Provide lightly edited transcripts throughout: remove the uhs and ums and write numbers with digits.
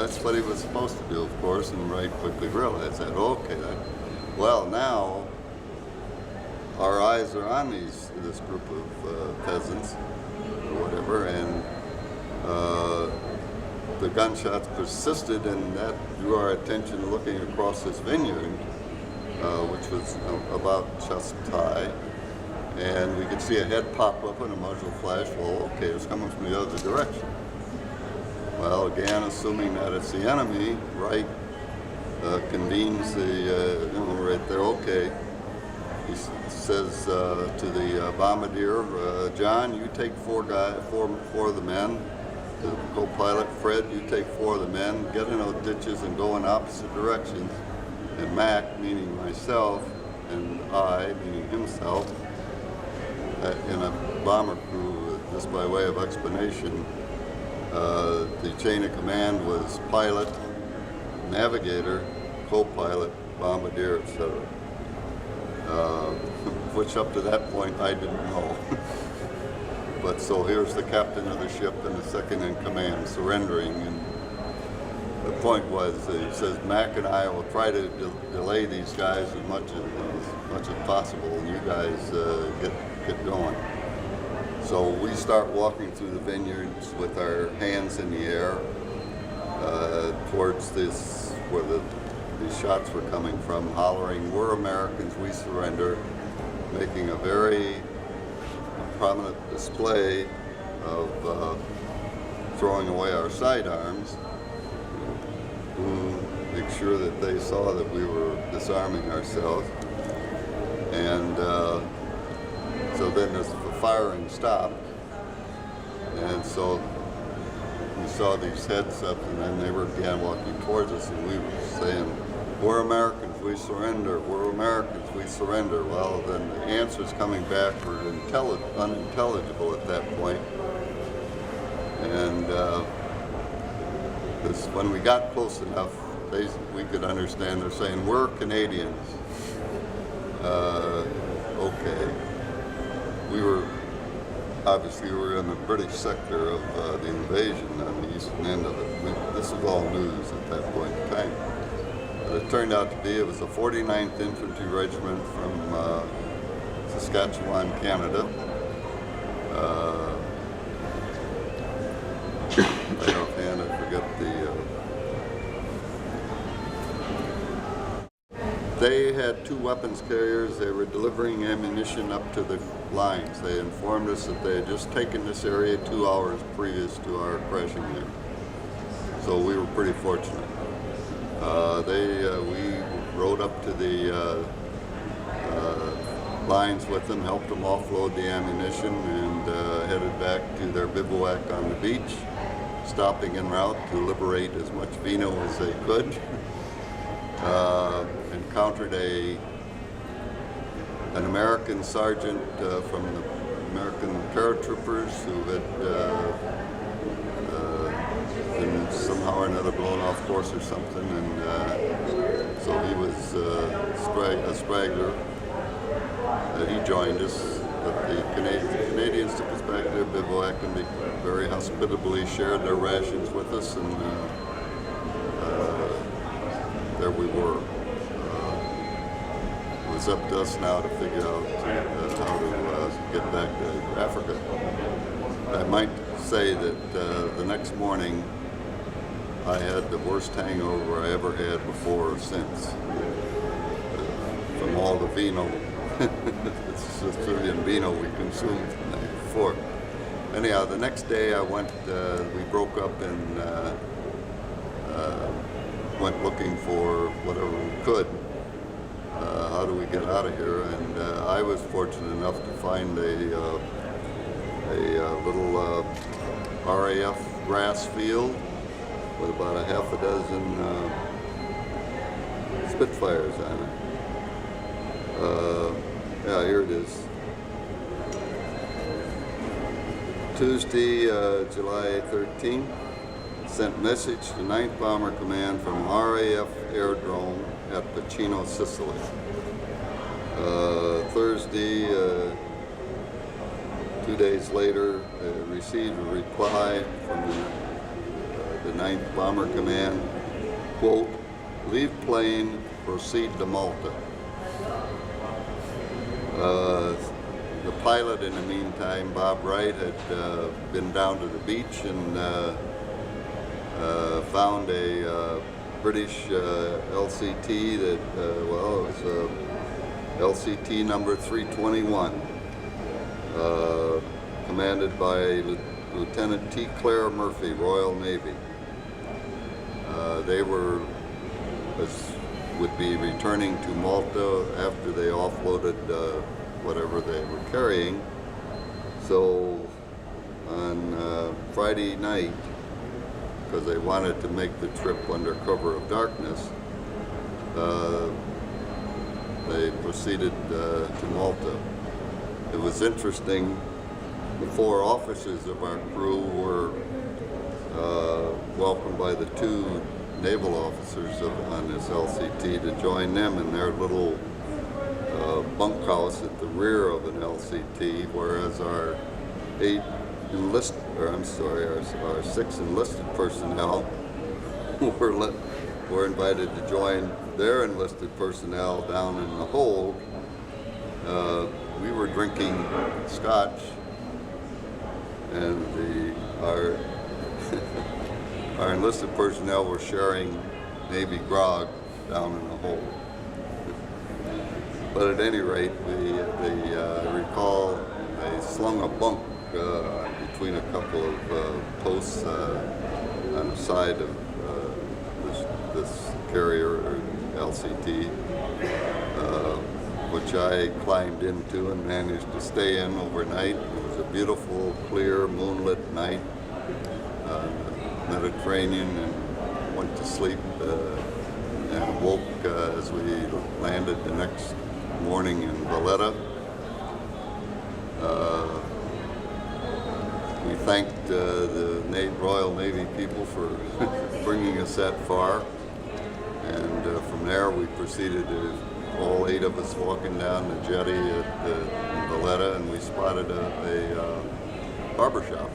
that's what he was supposed to do, of course, and Wright quickly realized that. Okay, well, now our eyes are on this group of peasants, or whatever, and the gunshots persisted, and that drew our attention looking across this vineyard, which was about chest high, and we could see a head pop up and a muzzle flash. Well, okay, it's coming from the other direction. Well, again, assuming that it's the enemy, Wright convenes the, right there, okay. He says to the bombardier, John, you take four of the men. The co-pilot, Fred, you take 4 of the men, get in those ditches and go in opposite directions. And Mac, meaning myself, and I, meaning himself, in a bomber crew, just by way of explanation, the chain of command was pilot, navigator, co-pilot, bombardier, etc. Which up to that point I didn't know. But so here's the captain of the ship and the second in command surrendering, and the point was, he says, Mac and I will try to delay these guys as much as possible, and you guys get going. So we start walking through the vineyards with our hands in the air towards this, where these shots were coming from, hollering, "We're Americans, we surrender," making a very prominent display of throwing away our sidearms to make sure that they saw that we were disarming ourselves. And so then the firing stopped, and so we saw these heads up, and then they were again walking towards us, and we were saying, "We're Americans, we surrender. We're Americans, we surrender." Well, then the answers coming back were unintelligible at that point. And when we got close enough, we could understand they're saying, "We're Canadians." Okay. We were in the British sector of the invasion on the eastern end of it. This was all news at that point in time. It turned out to be, it was the 49th Infantry Regiment from Saskatchewan, Canada. Right offhand, I forget They had 2 weapons carriers. They were delivering ammunition up to the lines. They informed us that they had just taken this area 2 hours previous to our crashing there. So we were pretty fortunate. We rode up to the lines with them, helped them offload the ammunition, and headed back to their bivouac on the beach, stopping en route to liberate as much vino as they could. Encountered an American sergeant from the American paratroopers who had been somehow or another blown off course or something, and so he was a straggler. He joined us, but the Canadians took us back to their bivouac, and they very hospitably shared their rations with us, and there we were. It was up to us now to figure out how to get back to Africa. I might say that the next morning I had the worst hangover I ever had before or since, from all the vino. It's Sicilian vino we consumed the night before. Anyhow, the next day I went, we broke up and went looking for whatever we could. How do we get out of here? And I was fortunate enough to find a little RAF grass field with about a half a dozen Spitfires on it. Yeah, here it is. Tuesday, July 13th. Sent message to 9th Bomber Command from RAF Airdrome at Pacino, Sicily. Thursday, 2 days later, received a reply from the Ninth Bomber Command, quote, "Leave plane, proceed to Malta." The pilot, in the meantime, Bob Wright, had been down to the beach and found a British LCT that, well, it was LCT number 321, commanded by Lieutenant T. Clare Murphy, Royal Navy. They would be returning to Malta after they offloaded whatever they were carrying. So on Friday night, because they wanted to make the trip under cover of darkness, they proceeded to Malta. It was interesting, the 4 officers of our crew were welcomed by the 2 naval officers on this LCT to join them in their little bunkhouse at the rear of an LCT, whereas our 6 enlisted personnel were invited to join their enlisted personnel down in the hold. We were drinking scotch, and our enlisted personnel were sharing Navy grog down in the hold. But at any rate, I recall they slung a bunk between a couple of posts on the side of this carrier or LCT, which I climbed into and managed to stay in overnight. It was a beautiful, clear, moonlit night in the Mediterranean, and went to sleep and woke as we landed the next morning in Valletta. We thanked the Royal Navy people for bringing us that far, and from there we proceeded to, all 8 of us walking down the jetty in Valletta, and we spotted a barber shop.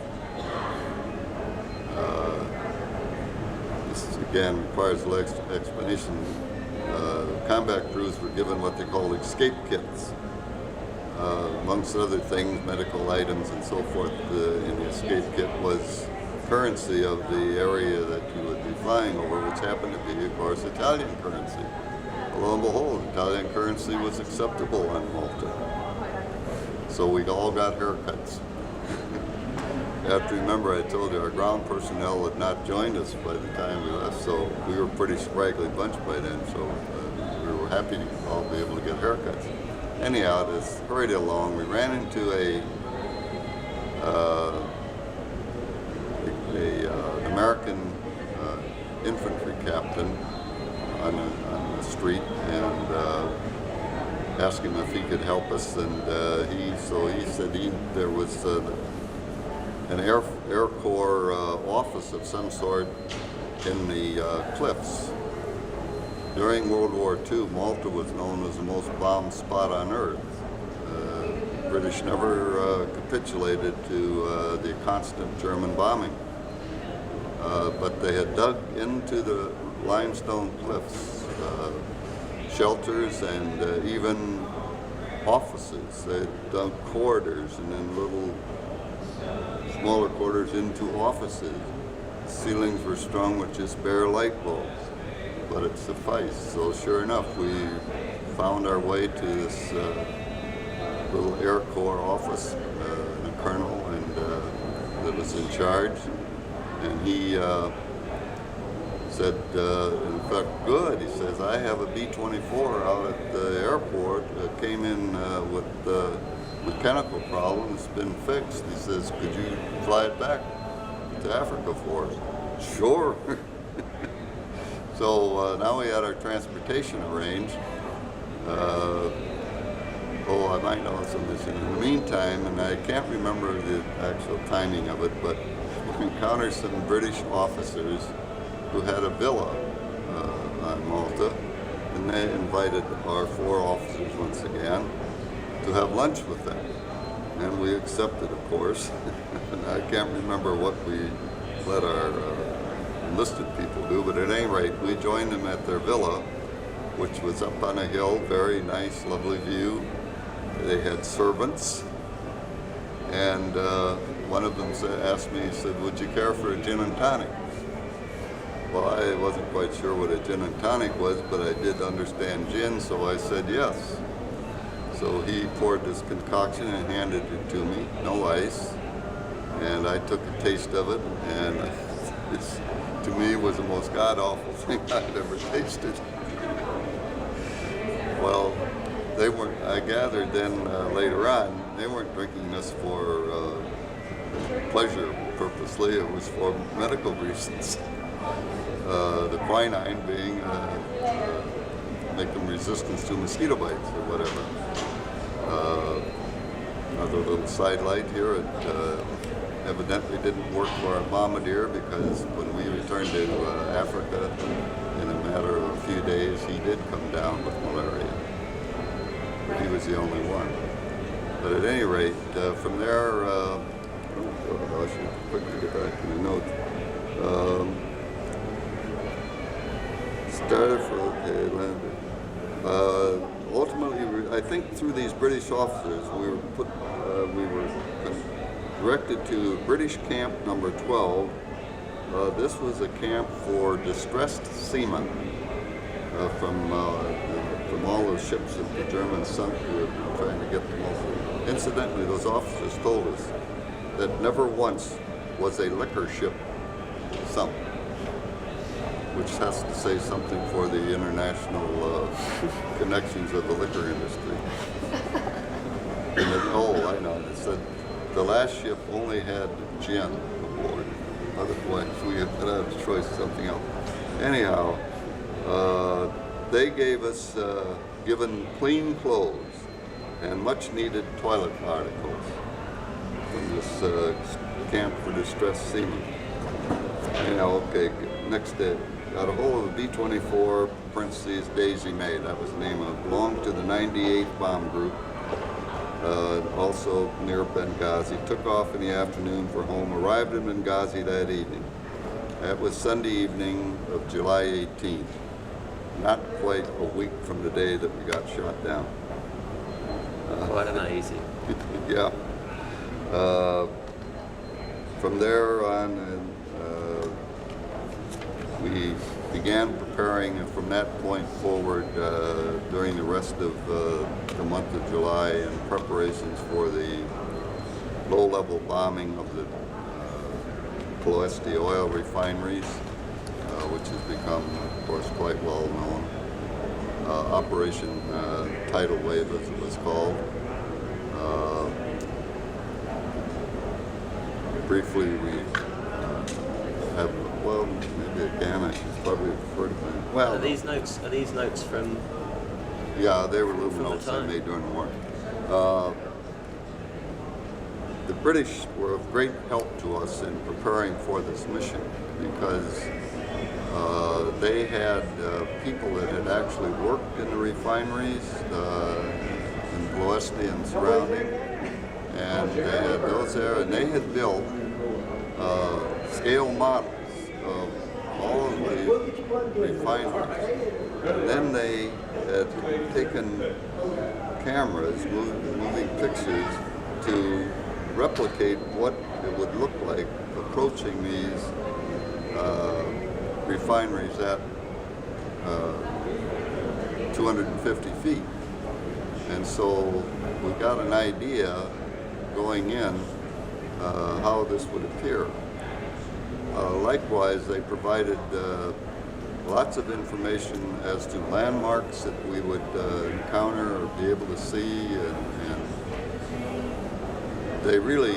This again requires a little explanation. Combat crews were given what they called escape kits. Amongst other things, medical items and so forth in the escape kit was currency of the area that you would be flying over, which happened to be, of course, Italian currency. Lo and behold, Italian currency was acceptable on Malta. So we all got haircuts. You have to remember, I told you, our ground personnel had not joined us by the time we left, so we were a pretty scraggly bunch by then, so we were happy to all be able to get haircuts. Anyhow, this hurried along. We ran into an American infantry captain on the street, and asked him if he could help us. And he said there was an Air Corps office of some sort in the cliffs. During World War II, Malta was known as the most bombed spot on Earth. British never capitulated to the constant German bombing. But they had dug into the limestone cliffs shelters and even offices. They had dug corridors and then little smaller quarters into offices. Ceilings were strung with just bare light bulbs, but it sufficed. So sure enough, we found our way to this little Air Corps office, and a colonel that was in charge, and he said, in fact, good. He says, I have a B-24 out at the airport that came in with mechanical problem. It's been fixed. He says, could you fly it back to Africa for us? Sure. So now we had our transportation arranged. I might know some of this in the meantime, and I can't remember the actual timing of it, but we encountered some British officers who had a villa on Malta, and they invited our 4 officers once again to have lunch with them. And we accepted, of course. And I can't remember what we let our enlisted people do, but at any rate, we joined them at their villa, which was up on a hill, very nice, lovely view. They had servants, and one of them asked me, he said, would you care for a gin and tonic? Well, I wasn't quite sure what a gin and tonic was, but I did understand gin, so I said yes. So he poured this concoction and handed it to me, no ice, and I took a taste of it, and it's, to me, was the most god-awful thing I'd ever tasted. Well, they weren't, I gathered then later on, they weren't drinking this for pleasure purposely, it was for medical reasons. The quinine being make them resistant to mosquito bites or whatever. Another little sidelight here, it evidently didn't work for our bombardier, because when we returned to Africa, in a matter of a few days, he did come down with malaria. But he was the only one. But at any rate, from there, I should quickly get back to the notes. Started for, okay, landed. Ultimately, I think through these British officers, we were directed to British Camp Number 12. This was a camp for distressed seamen from all those ships that the Germans sunk. We were trying to get them off. Incidentally, those officers told us that never once was a liquor ship sunk, which has to say something for the international connections of the liquor industry. Oh, I know. It said the last ship only had gin aboard. Otherwise, we had a choice of something else. Anyhow, they gave us given clean clothes and much needed toilet articles from this camp for distressed seamen. Anyhow, okay, next day, got a hold of the B-24, parentheses, Daisy May, that was the name of it, belonged to the 98th Bomb Group, also near Benghazi. Took off in the afternoon for home, arrived in Benghazi that evening. That was Sunday evening of July 18th, not quite a week from the day that we got shot down. Quite amazing. Yeah. From there on, we began preparing, and from that point forward, during the rest of the month of July, in preparations for the low-level bombing of the Ploesti oil refineries, which has become, of course, quite well known. Operation Tidal Wave, as it was called. Briefly, we have, well, maybe again, I should probably refer to them. Well, Are these notes from? Yeah, they were little from the notes I time? made during the war. The British were of great help to us in preparing for this mission, because they had people that had actually worked in the refineries in Ploesti and surrounding, and they had those there, and they had built scale models of all of the refineries. And then they had taken cameras, moving pictures, to replicate what it would look like approaching these refineries at 250 feet. And so we got an idea going in how this would appear. Likewise, they provided lots of information as to landmarks that we would encounter or be able to see, and they really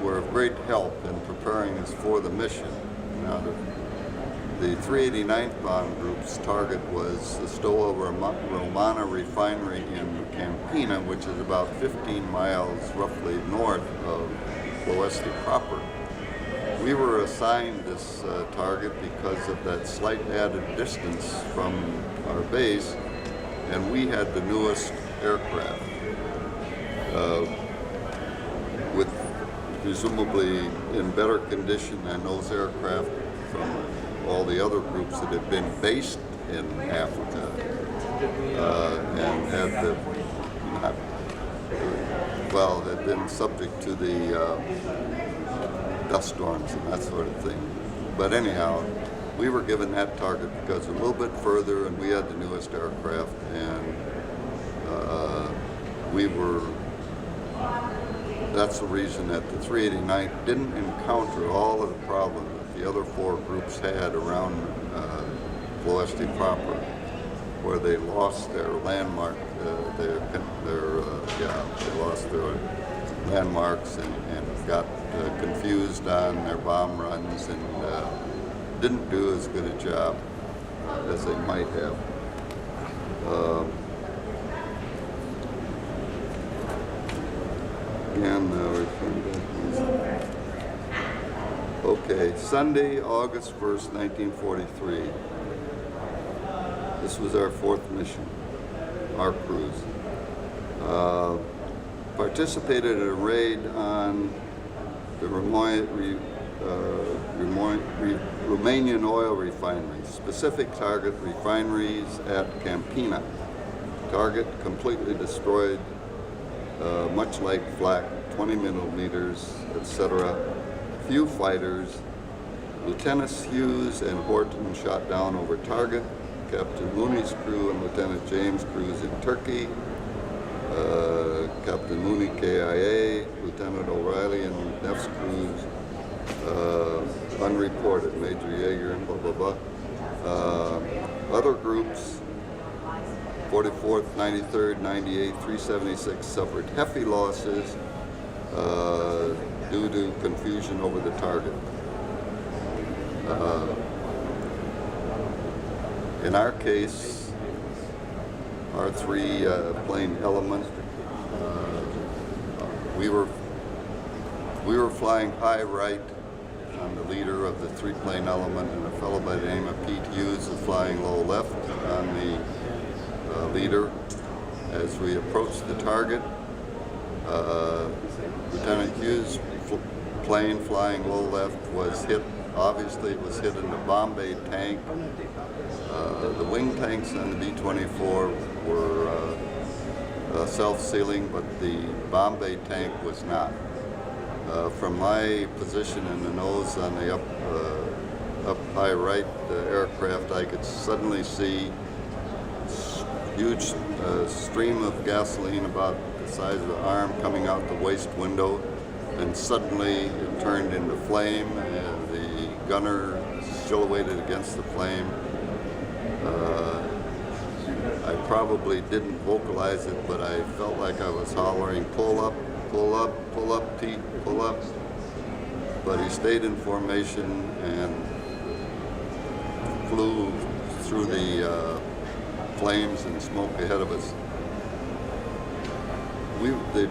were of great help in preparing us for the mission. Now, the 389th Bomb Group's target was the Stoa Romana refinery in Campina, which is about 15 miles roughly north of Ploesti proper. We were assigned this target because of that slight added distance from our base, and we had the newest aircraft, with presumably in better condition than those aircraft from all the other groups that had been based in Africa and had the, not, well, had been subject to the dust storms and that sort of thing. But anyhow, we were given that target because a little bit further, and we had the newest aircraft, and that's the reason that the 389th didn't encounter all of the problems that the other four groups had around Ploesti proper, where they lost their landmark, they lost their landmarks and got confused on their bomb runs and didn't do as good a job as they might have. Okay, Sunday, August 1st, 1943. This was our fourth mission, our cruise. Participated in a raid on the Romanian oil refineries, specific target refineries at Campina. Target completely destroyed, much like flak, 20 millimeters, etc. Few fighters. Lieutenants Hughes and Horton shot down over target. Captain Mooney's crew and Lieutenant James' crews in Turkey. Captain Mooney KIA, Lieutenant O'Reilly and Neff's crews unreported, Major Yeager and blah, blah, blah. Other groups, 44th, 93rd, 98th, 376 suffered hefty losses due to confusion over the target. In our case, our three plane element, we were flying high right on the leader of the three plane element, and a fellow by the name of Pete Hughes was flying low left on the leader. As we approached the target, Lieutenant Hughes' plane flying low left was hit. Obviously, it was hit in the bomb bay tank. The wing tanks on the B-24 were self-sealing, but the bomb bay tank was not. From my position in the nose on the up high right aircraft, I could suddenly see huge stream of gasoline about the size of the arm coming out the waist window, and suddenly it turned into flame, and the gunner silhouetted against the flame. I probably didn't vocalize it, but I felt like I was hollering, pull up, pull up, pull up, Pete, pull up. But he stayed in formation and flew through the flames and smoke ahead of us. The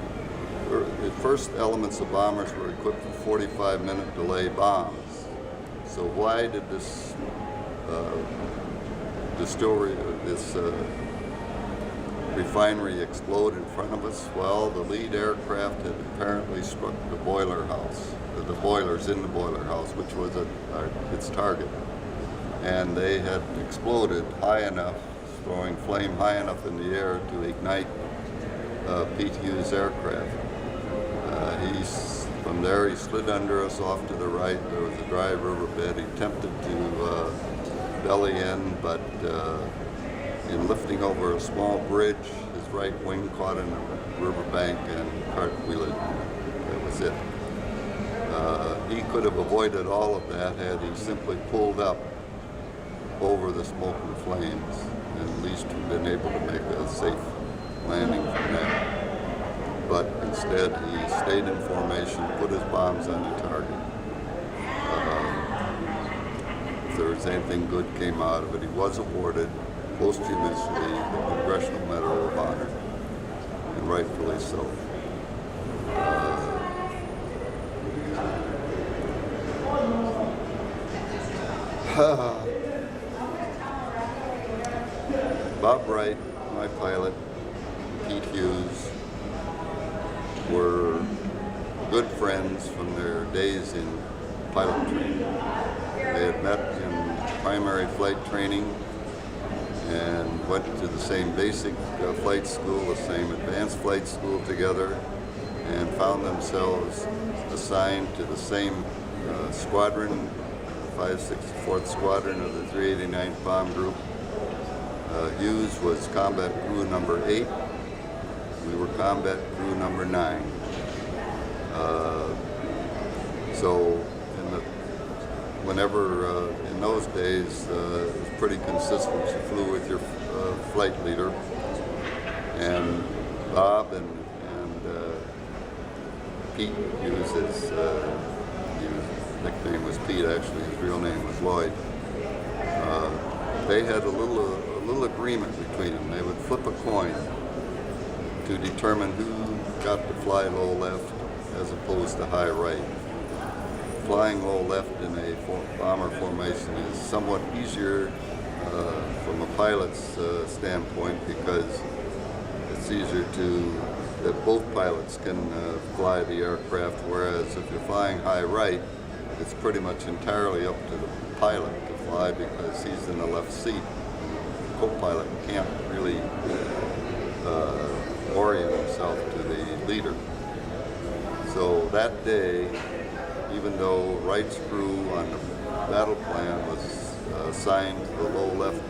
first elements of bombers were equipped with 45-minute delay bombs. So why did this refinery explode in front of us? Well, the lead aircraft had apparently struck the boiler house, the boilers in the boiler house, which was its target. And they had exploded high enough, throwing flame high enough in the air to ignite Pete Hughes' aircraft. From there, he slid under us off to the right. There was a dry riverbed. He attempted to belly in, but in lifting over a small bridge, his right wing caught in a riverbank and cartwheeled. That was it. He could have avoided all of that had he simply pulled up over the smoke and flames, and at least been able to make a safe landing from that. But instead, he stayed in formation, put his bombs on the target. If there was anything good came out of it, he was awarded posthumously the Congressional Medal of Honor, and rightfully so. Bob Wright, my pilot, Pete Hughes, were good friends from their days in pilot training. They had met in primary flight training and went to the same basic flight school, the same advanced flight school together, and found themselves assigned to the same squadron, 564th Squadron of the 389th Bomb Group. Hughes was combat crew number 8. We were combat crew number 9. So whenever in those days it was pretty consistent. You flew with your flight leader, and Bob and Pete Hughes, his nickname was Pete. Actually, his real name was Lloyd. They had a little agreement between them. They would flip a coin to determine who got to fly low left as opposed to high right. Flying low left in a bomber formation is somewhat easier from a pilot's standpoint, because it's easier that both pilots can fly the aircraft, whereas if you're flying high right, it's pretty much entirely up to the pilot to fly because he's in the left seat. The co-pilot can't really orient himself to the leader. So that day, even though Wright's crew on the battle plan was assigned to the low left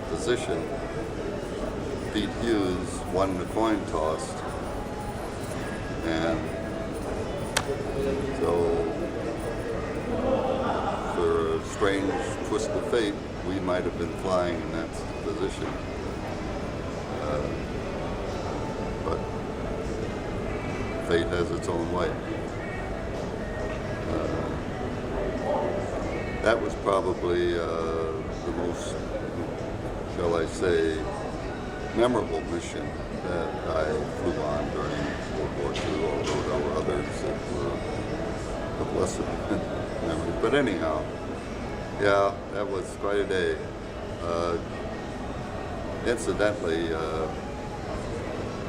position, Pete Hughes won the coin toss, and so for a strange twist of fate, we might have been flying in that position. But fate has its own way. That was probably the most, shall I say, memorable mission that I flew on during World War II, although there were others that were of lesser memory. But anyhow, yeah, that was quite a day. Incidentally,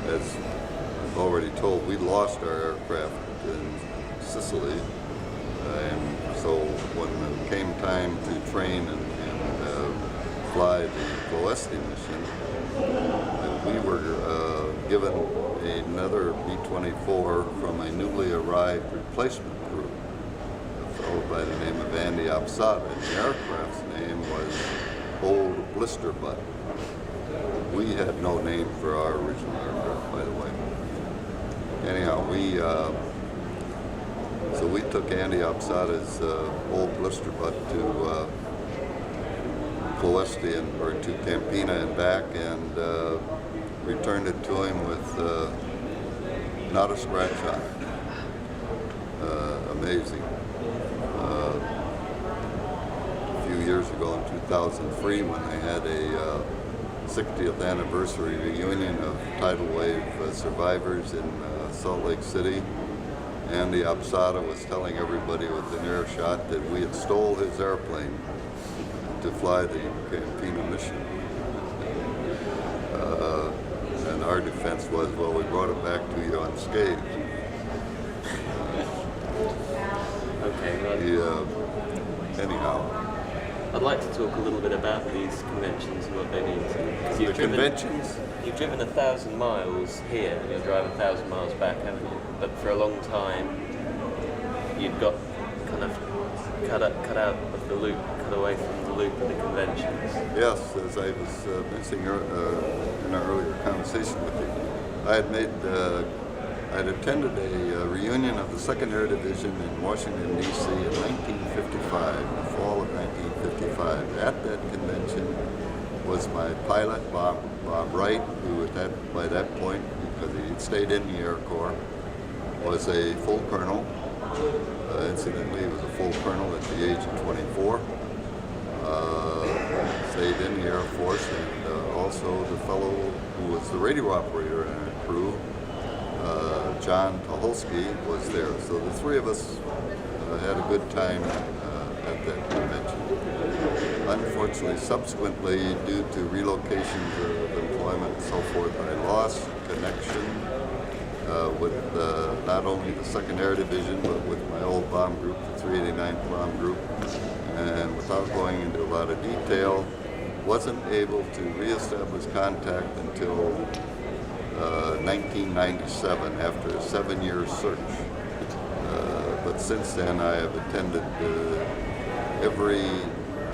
as I've already told, we lost our aircraft in Sicily, and so when it came time to train and fly the Ploesti mission, we were given another B-24 from a newly arrived replacement crew, a fellow by the name of Andy Opsada. The aircraft's name was Old Blister Butt. We had no name for our original aircraft, by the way. Anyhow, so we took Andy Opsada's Old Blister Butt to Ploesti or to Campina and back, and returned it to him with not a scratch on it. Amazing. A few years ago in 2003, when they had a 60th anniversary reunion of tidal wave survivors in Salt Lake City, Andy Opsada was telling everybody within earshot that we had stole his airplane to fly the Campina mission. And our defense was, well, we brought it back to you unscathed. Okay, well, anyhow. I'd like to talk a little bit about these conventions and what they mean to you. 'Cause The conventions? You've driven 1,000 miles here, and you'll drive 1,000 miles back, haven't you? But for a long time, you've got kind of cut out of the loop, cut away from the loop of the conventions. Yes, as I was mentioning in our earlier conversation with you, I'd attended a reunion of the 2nd Air Division in Washington, D.C. in 1955, the fall of 1955. At that convention was my pilot, Bob Wright, who by that point, because he had stayed in the Air Corps, was a full colonel. Incidentally, he was a full colonel at the age of 24. Stayed in the Air Force, and also the fellow who was the radio operator in our crew, John Tucholsky, was there. So the three of us had a good time at that convention. Unfortunately, subsequently, due to relocations of employment and so forth, I lost connection with not only the 2nd Air Division, but with my old bomb group, the 389th Bomb Group, and with going into a lot of detail. Wasn't able to reestablish contact until 1997 after a 7-year search. But since then I have attended every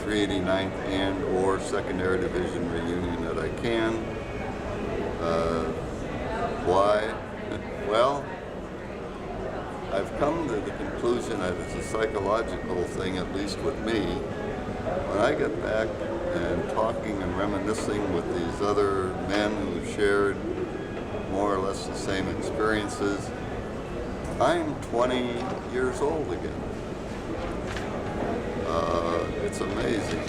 389th and or Second Air Division reunion that I can. Why? Well, I've come to the conclusion that it's a psychological thing, at least with me. When I get back and talking and reminiscing with these other men who shared more or less the same experiences, I'm 20 years old again. It's amazing.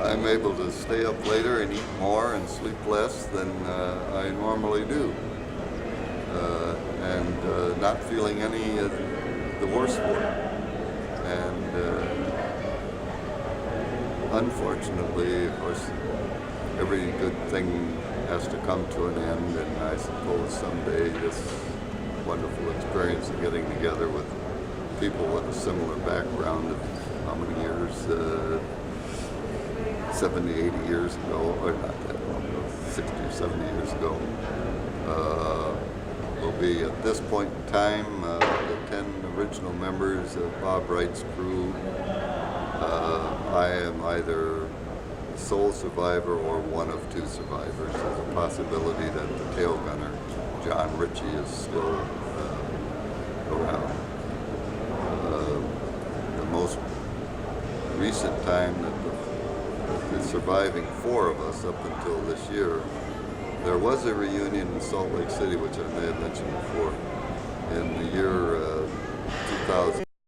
I'm able to stay up later and eat more and sleep less than I normally do. And not feeling any the worse for it. And unfortunately, of course, every good thing has to come to an end, and I suppose someday this wonderful experience of getting together with people with a similar background of how many years, 70, 80 years ago, or not that long ago, 60 or 70 years ago, will be at this point in time the 10 original members of Bob Wright's crew. I am either the sole survivor or one of 2 survivors. There's a possibility that the tail gunner, John Ritchie, is still around. The most recent time that the surviving 4 of us up until this year, there was a reunion in Salt Lake City, which I may have mentioned before, in the year 2000.